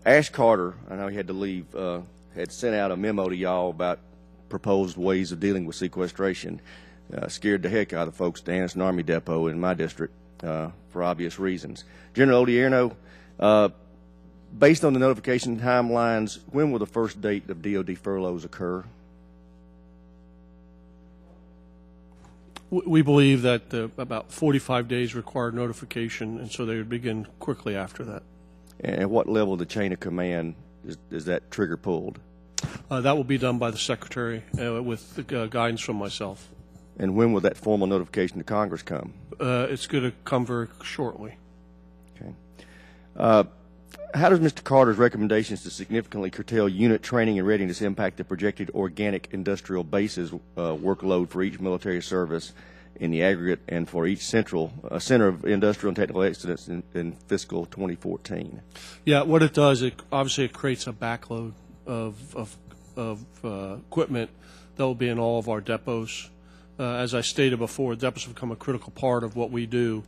Ash Carter, I know he had to leave, had sent out a memo to y'all about proposed ways of dealing with sequestration. Scared the heck out of the folks at the Anniston Army Depot in my district for obvious reasons. General Odierno, based on the notification timelines, when will the first date of DOD furloughs occur? We believe that about 45 days require notification, and so they would begin quickly after that. And at what level of the chain of command is that trigger pulled? That will be done by the Secretary with guidance from myself. And when will that formal notification to Congress come? It's going to come very shortly. Okay. How does Mr. Carter's recommendations to significantly curtail unit training and readiness impact the projected organic industrial bases workload for each military service in the aggregate and for each center of industrial and technical excellence in fiscal 2014? Yeah, what it does, obviously it creates a backload of equipment that will be in all of our depots. As I stated before, depots have become a critical part of what we do.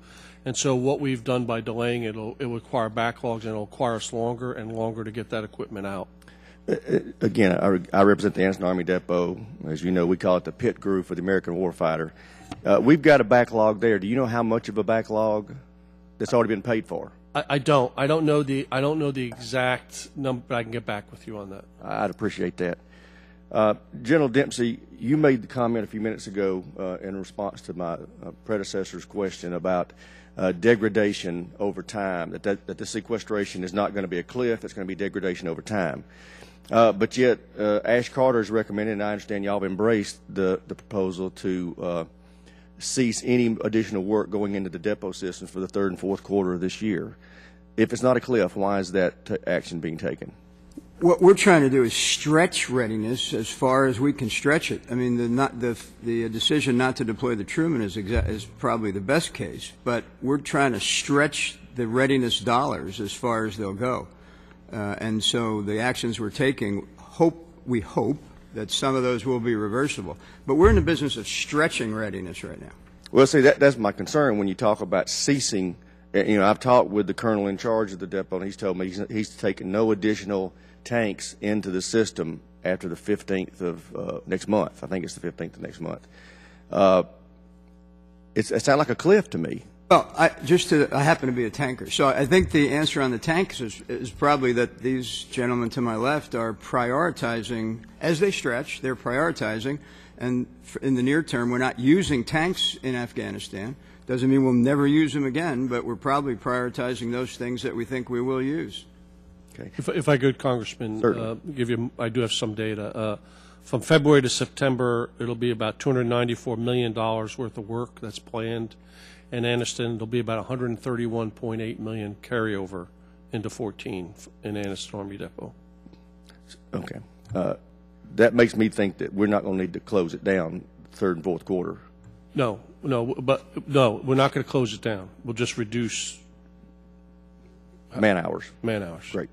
And so what we've done by delaying it will require backlogs, and it will require us longer and longer to get that equipment out. Again, I represent the Anniston Army Depot. As you know, we call it the pit crew for the American warfighter. We've got a backlog there. Do you know how much of a backlog that's already been paid for? I don't know the exact number, but I can get back with you on that. I'd appreciate that. General Dempsey, you made the comment a few minutes ago in response to my predecessor's question about degradation over time, that the sequestration is not going to be a cliff, it's going to be degradation over time. But yet, Ash Carter has recommended, and I understand y'all have embraced the proposal to cease any additional work going into the depot systems for the third and fourth quarter of this year. If it's not a cliff, why is that action being taken? What we're trying to do is stretch readiness as far as we can stretch it. I mean, the decision not to deploy the Truman is probably the best case, but we're trying to stretch the readiness dollars as far as they'll go. And so the actions we're taking, we hope that some of those will be reversible. But we're in the business of stretching readiness right now. Well, see, that's my concern when you talk about ceasing. You know, I've talked with the colonel in charge of the depot, and he's told me he's taken no additional tanks into the system after the 15th of next month. I think it's the 15th of next month. It sounds like a cliff to me. Well, I happen to be a tanker, so I think the answer on the tanks is probably that these gentlemen to my left are prioritizing, as they stretch, they're prioritizing, and in the near term, we're not using tanks in Afghanistan. Doesn't mean we'll never use them again, but we're probably prioritizing those things that we think we will use. Okay. If I could, Congressman, I do have some data. From February to September, it'll be about $294 million worth of work that's planned. In Anniston, there'll be about $131.8 million carryover into 14 in Anniston Army Depot. Okay. That makes me think that we're not going to need to close it down third and fourth quarter. No, we're not going to close it down. We'll just reduce man hours. Man hours. Great.